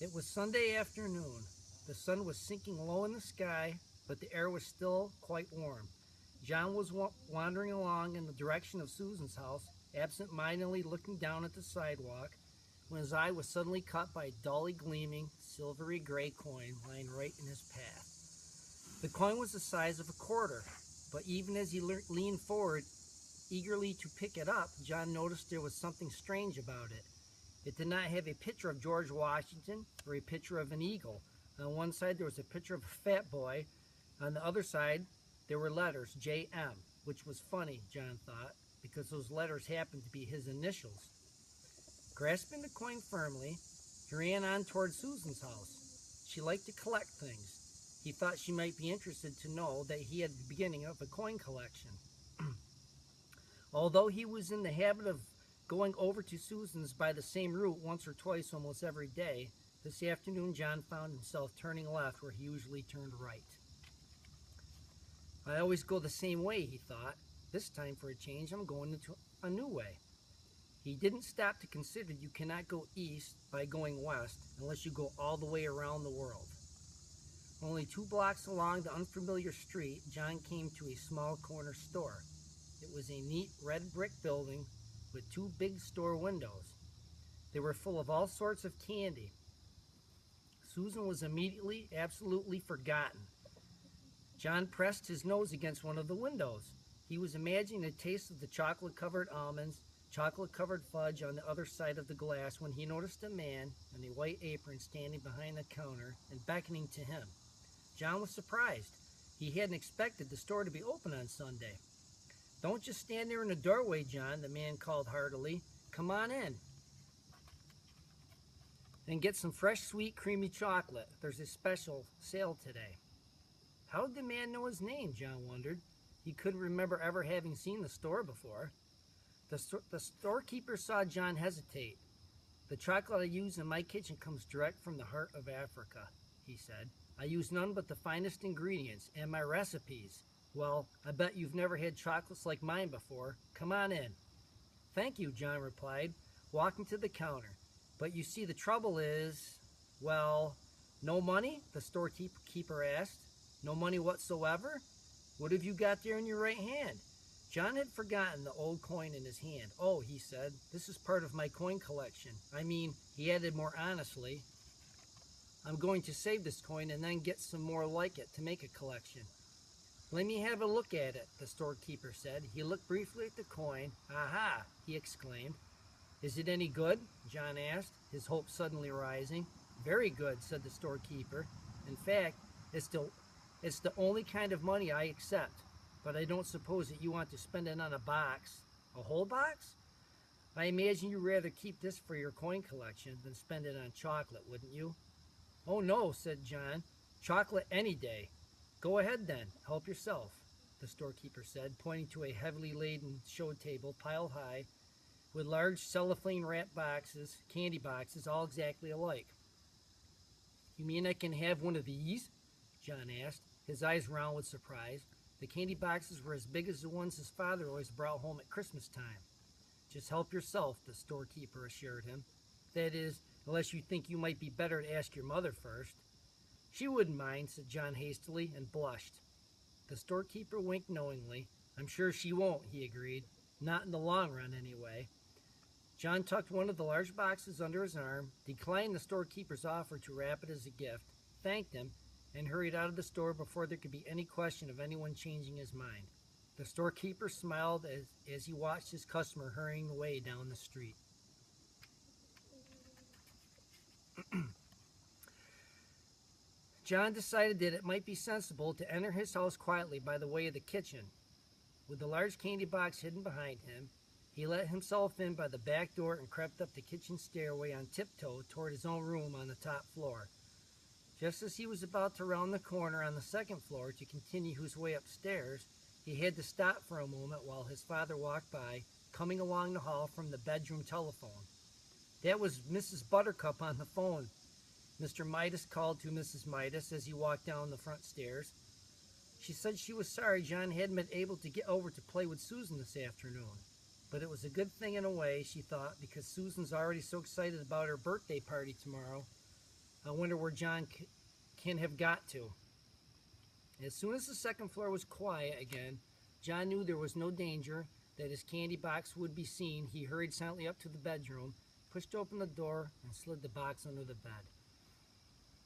It was Sunday afternoon. The sun was sinking low in the sky, but the air was still quite warm. John was wandering along in the direction of Susan's house, absent-mindedly looking down at the sidewalk, when his eye was suddenly caught by a dully gleaming, silvery gray coin lying right in his path. The coin was the size of a quarter, but even as he leaned forward eagerly to pick it up, John noticed there was something strange about it. It did not have a picture of George Washington or a picture of an eagle. On one side there was a picture of a fat boy. On the other side there were letters J.M., which was funny, John thought, because those letters happened to be his initials. Grasping the coin firmly, he ran on toward Susan's house. She liked to collect things. He thought she might be interested to know that he had the beginning of a coin collection. Although he was in the habit of going over to Susan's by the same route once or twice almost every day, this afternoon John found himself turning left where he usually turned right. I always go the same way, he thought. This time, for a change, I'm going into a new way. He didn't stop to consider you cannot go east by going west unless you go all the way around the world. Only 2 blocks along the unfamiliar street, John came to a small corner store. It was a neat red brick building with 2 big store windows. They were full of all sorts of candy. Susan was immediately, absolutely forgotten. John pressed his nose against one of the windows. He was imagining the taste of the chocolate-covered almonds, chocolate-covered fudge on the other side of the glass when he noticed a man in a white apron standing behind the counter and beckoning to him. John was surprised. He hadn't expected the store to be open on Sunday. "Don't just stand there in the doorway, John," the man called heartily. "Come on in and get some fresh, sweet, creamy chocolate. There's a special sale today." How did the man know his name, John wondered. He couldn't remember ever having seen the store before. The storekeeper saw John hesitate. "The chocolate I use in my kitchen comes direct from the heart of Africa," he said. "I use none but the finest ingredients, and my recipes. Well, I bet you've never had chocolates like mine before. Come on in." "Thank you," John replied, walking to the counter. "But you see, the trouble is, well—" "No money?" the storekeeper asked. "No money whatsoever? What have you got there in your right hand?" John had forgotten the old coin in his hand. "Oh," he said, "this is part of my coin collection. I mean," he added more honestly, "I'm going to save this coin and then get some more like it to make a collection." "Let me have a look at it," the storekeeper said. He looked briefly at the coin. "Aha!" he exclaimed. "Is it any good?" John asked, his hopes suddenly rising. "Very good," said the storekeeper. "In fact, it's the only kind of money I accept. But I don't suppose that you want to spend it on a box." "A whole box?" "I imagine you'd rather keep this for your coin collection than spend it on chocolate, wouldn't you?" "Oh, no," said John. "Chocolate any day." "Go ahead then, help yourself," the storekeeper said, pointing to a heavily laden show table piled high with large cellophane-wrapped boxes, candy boxes, all exactly alike. "You mean I can have one of these?" John asked, his eyes round with surprise. The candy boxes were as big as the ones his father always brought home at Christmas time. "Just help yourself," the storekeeper assured him. "That is, unless you think you might be better to ask your mother first." "She wouldn't mind," said John hastily, and blushed. The storekeeper winked knowingly. "I'm sure she won't," he agreed. "Not in the long run, anyway." John tucked one of the large boxes under his arm, declined the storekeeper's offer to wrap it as a gift, thanked him, and hurried out of the store before there could be any question of anyone changing his mind. The storekeeper smiled as he watched his customer hurrying away down the street. John decided that it might be sensible to enter his house quietly by the way of the kitchen. With the large candy box hidden behind him, he let himself in by the back door and crept up the kitchen stairway on tiptoe toward his own room on the top floor. Just as he was about to round the corner on the second floor to continue his way upstairs, he had to stop for a moment while his father walked by, coming along the hall from the bedroom telephone. "That was Mrs. Buttercup on the phone," Mr. Midas called to Mrs. Midas as he walked down the front stairs. "She said she was sorry John hadn't been able to get over to play with Susan this afternoon. But it was a good thing in a way," she thought, "because Susan's already so excited about her birthday party tomorrow." I wonder where John can have got to. As soon as the second floor was quiet again, John knew there was no danger that his candy box would be seen. He hurried silently up to the bedroom, pushed open the door, and slid the box under the bed.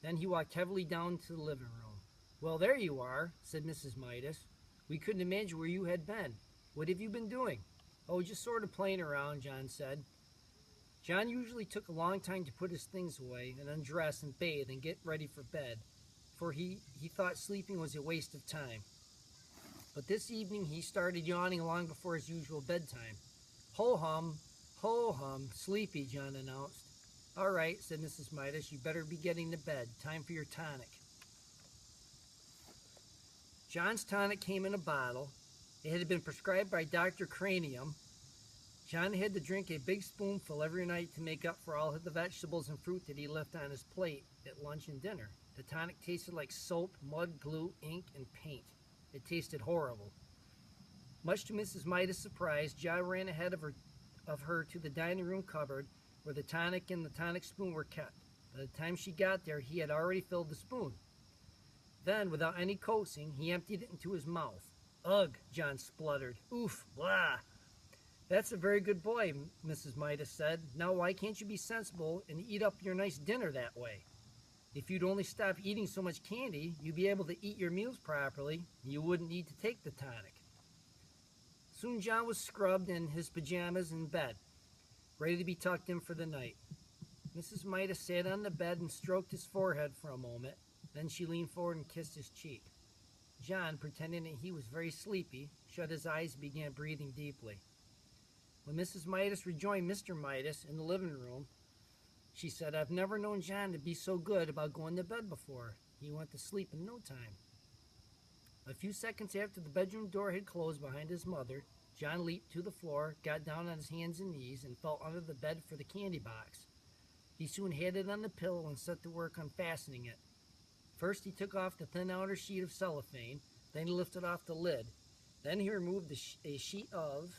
Then he walked heavily down to the living room. "Well, there you are," said Mrs. Midas. "We couldn't imagine where you had been. What have you been doing?" "Oh, just sort of playing around," John said. John usually took a long time to put his things away and undress and bathe and get ready for bed, for he thought sleeping was a waste of time. But this evening he started yawning long before his usual bedtime. Ho hum, sleepy," John announced. "All right," said Mrs. Midas, "you better be getting to bed. Time for your tonic." John's tonic came in a bottle. It had been prescribed by Dr. Cranium. John had to drink a big spoonful every night to make up for all of the vegetables and fruit that he left on his plate at lunch and dinner. The tonic tasted like soap, mud, glue, ink, and paint. It tasted horrible. Much to Mrs. Midas' surprise, John ran ahead of her to the dining room cupboard where the tonic and the tonic spoon were kept. By the time she got there, he had already filled the spoon. Then, without any coaxing, he emptied it into his mouth. "Ugh," John spluttered. "Oof, blah." "That's a very good boy," Mrs. Midas said. "Now why can't you be sensible and eat up your nice dinner that way? If you'd only stop eating so much candy, you'd be able to eat your meals properly, and you wouldn't need to take the tonic." Soon John was scrubbed in his pajamas in bed, ready to be tucked in for the night. Mrs. Midas sat on the bed and stroked his forehead for a moment. Then she leaned forward and kissed his cheek. John, pretending that he was very sleepy, shut his eyes and began breathing deeply. When Mrs. Midas rejoined Mr. Midas in the living room, she said, "I've never known John to be so good about going to bed before. He went to sleep in no time." A few seconds after the bedroom door had closed behind his mother, John leaped to the floor, got down on his hands and knees, and felt under the bed for the candy box. He soon had it on the pillow and set to work unfastening it. First, he took off the thin outer sheet of cellophane. Then he lifted off the lid. Then he removed a sheet of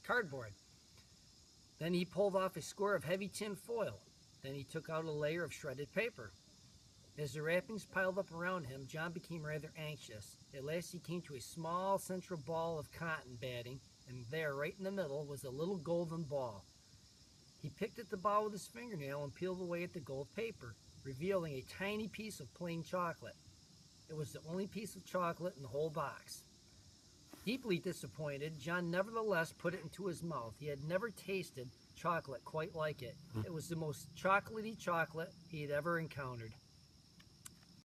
cardboard. Then he pulled off a square of heavy tin foil. Then he took out a layer of shredded paper. As the wrappings piled up around him, John became rather anxious. At last he came to a small central ball of cotton batting, and there, right in the middle, was a little golden ball. He picked at the ball with his fingernail and peeled away at the gold paper, revealing a tiny piece of plain chocolate. It was the only piece of chocolate in the whole box. Deeply disappointed, John nevertheless put it into his mouth. He had never tasted chocolate quite like it. It was the most chocolatey chocolate he had ever encountered.